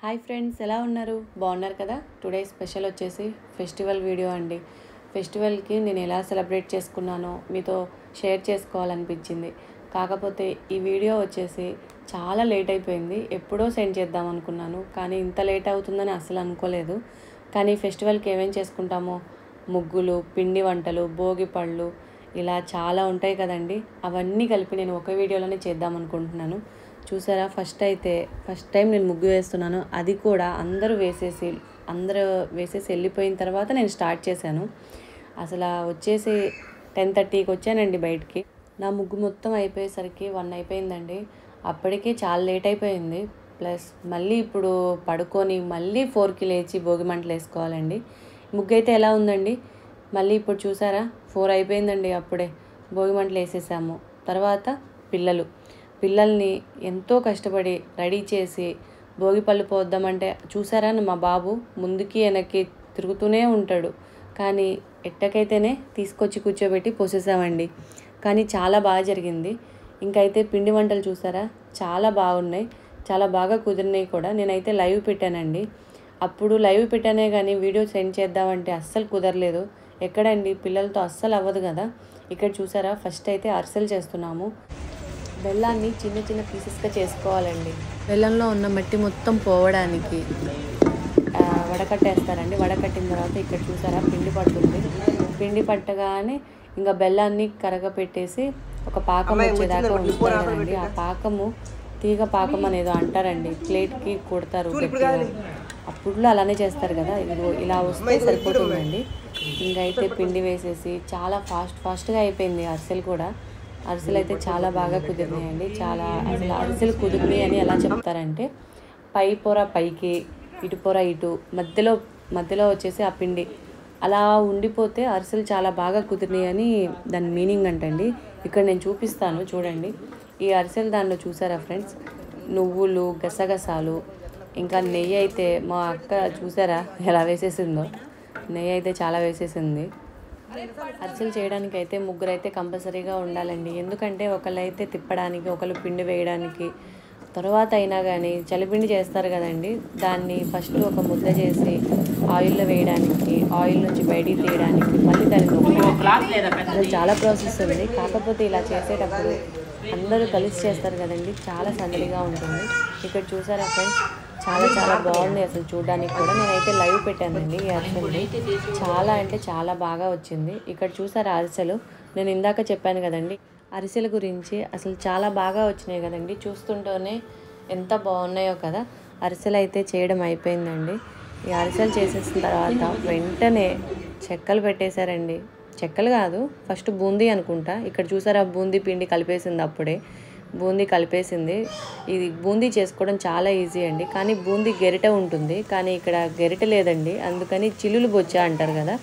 Hi friends, ఎలా ఉన్నారు? బాగున్నారు కదా? టుడే స్పెషల్ వచ్చేసి ఫెస్టివల్ వీడియో అండి. ఫెస్టివల్కి నేను ఎలా సెలబ్రేట్ చేసుకున్నానో మీతో షేర్ చేసుకోవాలనిపించింది. కాకపోతే ఈ వీడియో వచ్చేసి చాలా లేట్ అయిపోయింది. ఎప్పుడో సెండ్ చేద్దాం అనుకున్నాను, కానీ ఇంత లేట్ అవుతుందని అసలు అనుకోలేదు. కానీ ఫెస్టివల్కి ఏమేం చేసుకుంటామో ముగ్గులు, పిండి వంటలు, భోగి పళ్ళు ఇలా చాలా ఉంటాయి కదండి. అవన్నీ కలిపి నేను ఒక వీడియోలోనే చేద్దాం అనుకుంటున్నాను. చూసారా, ఫస్ట్ టైం నేను ముగ్గు వేస్తున్నాను. అది కూడా అందరూ వేసేసి వెళ్ళిపోయిన తర్వాత నేను స్టార్ట్ చేశాను. అసలు వచ్చేసి 10:30కి వచ్చానండి బయటికి. నా ముగ్గు మొత్తం అయిపోయేసరికి 1 అయిపోయిందండి. అప్పటికే చాలా లేట్ అయిపోయింది. ప్లస్ మళ్ళీ ఇప్పుడు పడుకొని మళ్ళీ 4కి లేచి భోగి మంటలు వేసుకోవాలండి. ముగ్గు అయితే ఎలా ఉందండి? మళ్ళీ ఇప్పుడు చూసారా, 4 అయిపోయిందండి. అప్పుడే భోగి మంటలు వేసేసాము. తర్వాత పిల్లల్ని ఎంతో కష్టపడి రెడీ చేసి భోగిపళ్ళు పోద్దామంటే చూసారా, మా బాబు ముందుకి వెనక్కి తిరుగుతూనే ఉంటాడు. కానీ ఎట్టకైతేనే తీసుకొచ్చి కూర్చోబెట్టి పోసేసామండి. కానీ చాలా బాగా జరిగింది. ఇంకైతే పిండి వంటలు చూసారా, చాలా బాగున్నాయి, చాలా బాగా కుదిరినాయి కూడా. నేనైతే లైవ్ పెట్టానండి. అప్పుడు లైవ్ పెట్టానే కానీ వీడియో సెండ్ చేద్దామంటే అస్సలు కుదరలేదు. ఎక్కడండి, పిల్లలతో అస్సలు అవ్వదు కదా. ఇక్కడ చూసారా, ఫస్ట్ అయితే అరిసెలు చేస్తున్నాము. బెల్లాన్ని చిన్న చిన్న పీసెస్గా చేసుకోవాలండి. బెల్లంలో ఉన్న మట్టి మొత్తం పోవడానికి వడకట్టేస్తారండి. వడకట్టిన తర్వాత ఇక్కడ చూసారా, పిండి పడుతుంది. పిండి పట్టగానే ఇంకా బెల్లాన్ని కరగపెట్టేసి ఒక పాకం వచ్చేదాకా ఉంచుతారు కదండి. ఆ పాకము తీగ పాకం అనేది అంటారండి. ప్లేట్కి కొడతారు గట్టిగా. అప్పుడులో అలానే చేస్తారు కదా. ఇదిగో ఇలా వస్తే సరిపోతుందండి. ఇంకైతే పిండి వేసేసి చాలా ఫాస్ట్గా అయిపోయింది. అరిసెలు అయితే చాలా బాగా కుదిరినాయండి. అసలు అరిసెలు కుదిరినాయి అని ఎలా చెప్తారంటే, పై పొర పైకి, ఇటు పొర ఇటు, మధ్యలో వచ్చేసి ఆ పిండి అలా ఉండిపోతే అరిసెలు చాలా బాగా కుదిరినాయి అని దాని మీనింగ్ అంటండి. ఇక్కడ నేను చూపిస్తాను చూడండి. ఈ అరిసెలు దానిలో చూసారా ఫ్రెండ్స్, నువ్వులు, గసగసాలు, ఇంకా నెయ్యి అయితే మా అక్క చూసారా ఎలా వేసేసిందో. నెయ్యి అయితే చాలా వేసేసింది. అరిసెలు చేయడానికి అయితే ముగ్గురు అయితే కంపల్సరీగా ఉండాలండి. ఎందుకంటే ఒకళ్ళైతే తిప్పడానికి, ఒకళ్ళు పిండి వేయడానికి, తర్వాత అయినా కానీ చలిపిండి చేస్తారు కదండి. దాన్ని ఫస్ట్ ఒక ముద్ద చేసి ఆయిల్లో వేయడానికి, ఆయిల్ నుంచి బయటికి తీయడానికి, మళ్ళీ దాన్ని చాలా ప్రాసెస్ ఉంది. కాకపోతే ఇలా చేసేటప్పుడు అందరూ కలిసి చేస్తారు కదండి, చాలా సందడిగా ఉంటుంది. ఇక్కడ చూసారా ఫ్రెండ్స్, చాలా బాగుంది అసలు చూడడానికి కూడా. నేనైతే లైవ్ పెట్టానండి ఈ అరిసెల్ని. చాలా అంటే చాలా బాగా వచ్చింది. ఇక్కడ చూసారా అరిసెలు, నేను ఇందాక చెప్పాను కదండి అరిసెల గురించి. అసలు చాలా బాగా వచ్చినాయి కదండి, చూస్తుంటేనే ఎంత బాగున్నాయో కదా. అరిసెలు అయితే చేయడం అయిపోయిందండి. ఈ అరిసెలు చేసేసిన తర్వాత వెంటనే చెక్కలు పెట్టేశారండి. చెక్కలు కాదు, ఫస్ట్ బూందీ అనుకుంటా. ఇక్కడ చూసారా, బూందీ పిండి కలిపేసింది. అప్పుడే బూందీ కలిపేసింది. ఇది బూందీ చేసుకోవడం చాలా ఈజీ అండి. కానీ బూందీ గెరిట ఉంటుంది, కానీ ఇక్కడ గెరిట లేదండి. అందుకని చిల్లులు బొచ్చ అంటారు కదా,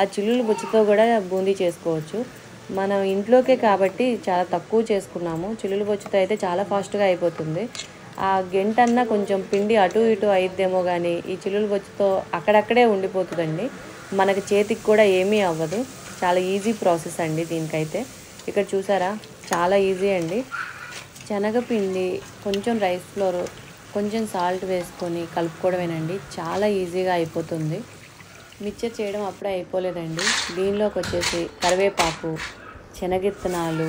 ఆ చిల్లులు బొచ్చతో కూడా బూందీ చేసుకోవచ్చు. మనం ఇంట్లోకే కాబట్టి చాలా తక్కువ చేసుకున్నాము. చిల్లులు బొచ్చతో అయితే చాలా ఫాస్ట్గా అయిపోతుంది. ఆ గెంటన్నా కొంచెం పిండి అటు ఇటు అయిద్దేమో, కానీ ఈ చిల్లులు బొచ్చతో అక్కడక్కడే ఉండిపోతుందండి. మనకి చేతికి కూడా ఏమీ అవ్వదు. చాలా ఈజీ ప్రాసెస్ అండి దీనికైతే. ఇక్కడ చూసారా, చాలా ఈజీ అండి. శనగపిండి, కొంచెం రైస్ ఫ్లోర్, కొంచెం సాల్ట్ వేసుకొని కలుపుకోవడమేనండి. చాలా ఈజీగా అయిపోతుంది. మిక్చర్ చేయడం అప్పుడే అయిపోలేదండి. దీనిలోకి వచ్చేసి కరివేపాకు, శనగిత్తనాలు,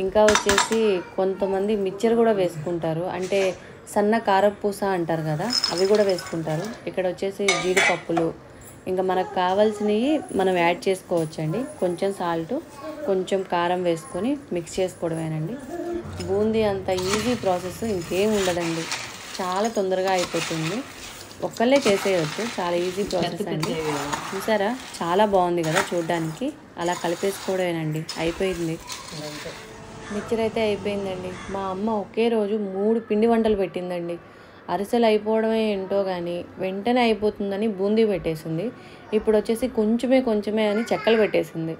ఇంకా వచ్చేసి కొంతమంది మిక్చర్ కూడా వేసుకుంటారు, అంటే సన్న కారపూస అంటారు కదా, అవి కూడా వేసుకుంటారు. ఇక్కడ వచ్చేసి జీడిపప్పులు, ఇంకా మనకు కావాల్సినవి మనం యాడ్ చేసుకోవచ్చండి. కొంచెం సాల్ట్, కొంచెం కారం వేసుకొని మిక్స్ చేసుకోవడమేనండి. బూందీ అంత ఈజీ ప్రాసెస్ ఇంకేం ఉండదండి, చాలా తొందరగా అయిపోతుంది. ఒక్కళ్ళే చేసేయచ్చు, చాలా ఈజీ ప్రాసెస్ అండి. చూసారా, చాలా బాగుంది కదా చూడడానికి. అలా కలిపేసుకోవడమేనండి, అయిపోయింది. మిక్చర్ అయితే అయిపోయిందండి. మా అమ్మ ఒకే రోజు 3 పిండి వంటలు పెట్టిందండి. అరిసెలు అయిపోవడమే ఏంటో కానీ వెంటనే అయిపోతుందని బూందీ పెట్టేసింది. ఇప్పుడు వచ్చేసి కొంచెమే అని చెక్కలు పెట్టేసింది.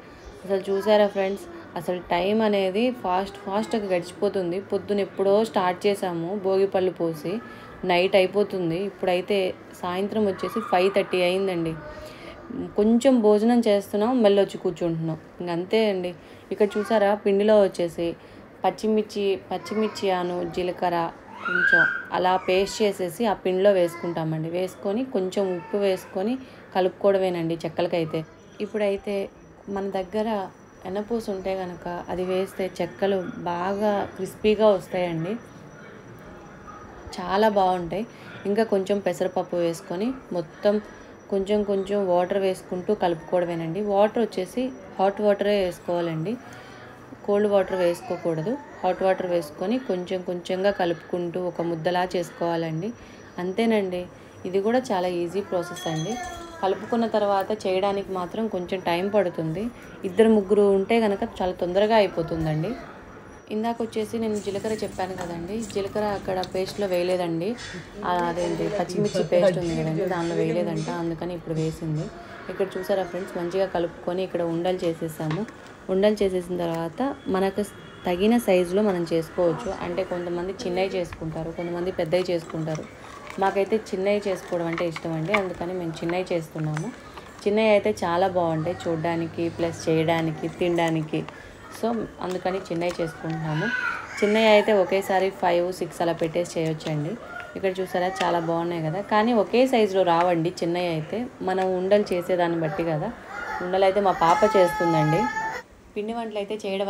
అసలు చూసారా ఫ్రెండ్స్, అసలు టైం అనేది ఫాస్ట్గా గడిచిపోతుంది. పొద్దున ఎప్పుడో స్టార్ట్ చేసాము భోగిపళ్ళు పోసి, నైట్ అయిపోతుంది. ఇప్పుడైతే సాయంత్రం వచ్చేసి 5:30 అయిందండి. కొంచెం భోజనం చేస్తున్నాం, మళ్ళీ వచ్చి కూర్చుంటున్నాం, ఇంకంతే అండి. ఇక్కడ చూసారా, పిండిలో వచ్చేసి పచ్చిమిర్చి జీలకర్ర, కొంచెం అలా పేస్ట్ చేసేసి ఆ పిండిలో వేసుకుంటామండి. వేసుకొని కొంచెం ఉప్పు వేసుకొని కలుపుకోవడమేనండి చెక్కలకైతే. ఇప్పుడైతే మన దగ్గర ఎనపూస ఉంటే కనుక అది వేస్తే చెక్కలు బాగా క్రిస్పీగా వస్తాయండి, చాలా బాగుంటాయి. ఇంకా కొంచెం పెసరపప్పు వేసుకొని మొత్తం కొంచెం కొంచెం వాటర్ వేసుకుంటూ కలుపుకోవడమేనండి. వాటర్ వచ్చేసి హాట్ వాటరే వేసుకోవాలండి, కోల్డ్ వాటర్ వేసుకోకూడదు. హాట్ వాటర్ వేసుకొని కొంచెం కొంచెంగా కలుపుకుంటూ ఒక ముద్దలా చేసుకోవాలండి. అంతేనండి, ఇది కూడా చాలా ఈజీ ప్రాసెస్ అండి. కలుపుకున్న తర్వాత చేయడానికి మాత్రం కొంచెం టైం పడుతుంది. 2-3 ఉంటే కనుక చాలా తొందరగా అయిపోతుందండి. ఇందాక వచ్చేసి నేను జీలకర్ర చెప్పాను కదండి, జీలకర్ర అక్కడ పేస్ట్లో వేయలేదండి. అదేంటి పచ్చిమిర్చి పేస్ట్ ఉంది కదండి, దానిలో వేయలేదంట, అందుకని ఇప్పుడు వేసింది. ఇక్కడ చూసారా ఫ్రెండ్స్, మంచిగా కలుపుకొని ఇక్కడ ఉండలు చేసేసాము. ఉండలు చేసేసిన తర్వాత మనకు తగిన సైజులో మనం చేసుకోవచ్చు. అంటే కొంతమంది చిన్నవి చేసుకుంటారు, కొంతమంది పెద్దవి చేసుకుంటారు. మాకైతే చిన్నవి చేసుకోవడం అంటే ఇష్టం అండి, అందుకని మేము చిన్నవి చేస్తున్నాము. చిన్నవి అయితే చాలా బాగుంటాయి చూడడానికి, ప్లస్ చేయడానికి, తినడానికి. సో అందుకని చిన్నవి చేసుకుంటున్నాము. చిన్నవి అయితే ఒకేసారి 5-6 అలా పెట్టేసి చేయొచ్చండి. ఇక్కడ చూసారా చాలా బాగున్నాయి కదా, కానీ ఒకే సైజులో రావండి చిన్నవి అయితే. మనం ఉండలు చేసేదాన్ని బట్టి కదా. ఉండలు అయితే మా పాప చేస్తుందండి. పిండి వంటలు అయితే చేయడం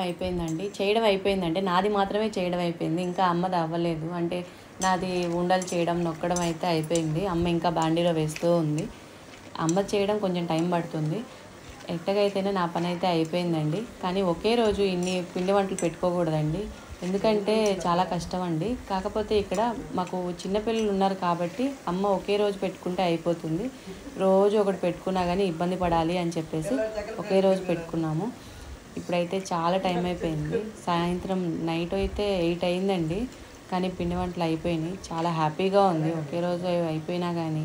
అయిపోయిందంటే నాది మాత్రమే చేయడం అయిపోయింది, ఇంకా అమ్మది అవ్వలేదు. అంటే నాది ఉండలు చేయడం నొక్కడం అయితే అయిపోయింది, అమ్మ ఇంకా బాండీలో వేస్తూ ఉంది. అమ్మ చేయడం కొంచెం టైం పడుతుంది. ఎట్టగైతేనే నా పని అయితే అయిపోయిందండి. కానీ ఒకే రోజు ఇన్ని పిండి వంటలు పెట్టుకోకూడదండి, ఎందుకంటే చాలా కష్టం అండి. కాకపోతే ఇక్కడ మాకు చిన్నపిల్లలు ఉన్నారు కాబట్టి అమ్మ ఒకే రోజు పెట్టుకుంటే అయిపోతుంది. రోజు ఒకటి పెట్టుకున్నా కానీ ఇబ్బంది పడాలి అని చెప్పేసి ఒకే రోజు పెట్టుకున్నాము. ఇప్పుడైతే చాలా టైం అయిపోయింది, సాయంత్రం నైట్ అయితే 8 అయిందండి. కానీ పిండి వంటలు అయిపోయినాయి, చాలా హ్యాపీగా ఉంది ఒకే రోజు అయిపోయినా కానీ.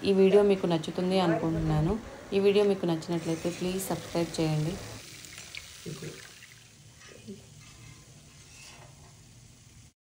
ఈ వీడియో మీకు నచ్చుతుంది అనుకుంటున్నాను. ఈ వీడియో మీకు నచ్చినట్లయితే ప్లీజ్ సబ్స్క్రైబ్ చేయండి.